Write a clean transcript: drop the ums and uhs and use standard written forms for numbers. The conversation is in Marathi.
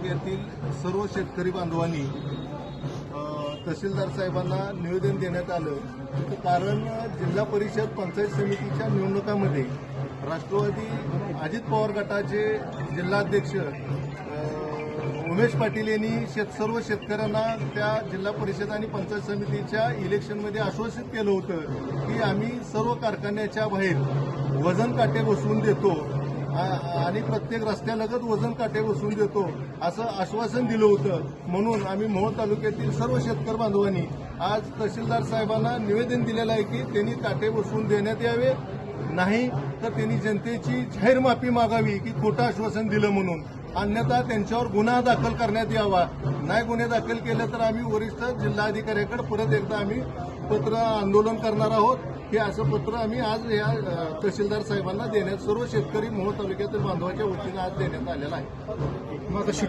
तालुक्यातील सर्व शेतकरी बांधवांनी तहसीलदार साहेबांना निवेदन देण्यात आलं। कारण जिल्हा परिषद पंचायत समितीच्या निवडणुकांमध्ये राष्ट्रवादी अजित पवार गटाचे जिल्हाध्यक्ष उमेश पाटील यांनी सर्व शेतकऱ्यांना त्या जिल्हा परिषद आणि पंचायत समितीच्या इलेक्शनमध्ये आश्वासित केलं होतं की आम्ही सर्व कारखान्याच्या बाहेर वजन काटे बसवून देतो आणि प्रत्येक रस्त्यालगत वजन काटे बसवून देतो असं आश्वासन दिलं होतं। म्हणून आम्ही मोहोळ तालुक्यातील सर्व शेतकरी बांधवांनी आज तहसीलदार साहेबांना निवेदन दिलेलं आहे की त्यांनी काटे बसवून देण्यात यावे, नाही तर त्यांनी जनतेची जाहीर माफी मागावी की खोटं आश्वासन दिलं म्हणून, अन्यथा त्यांच्यावर गुन्हा दाखल करण्यात यावा। नाही गुन्हे दाखल केले तर आम्ही वरिष्ठ जिल्हाधिकाऱ्याकडे परत एकदा आम्ही पत्र आंदोलन करणार आहोत। हे असं पत्र आम्ही आज या तहसीलदार साहेबांना देण्यात सर्व शेतकरी मोहोळ तालुक्यातील बांधवांच्या वतीनं आज देण्यात आलेलं आहे।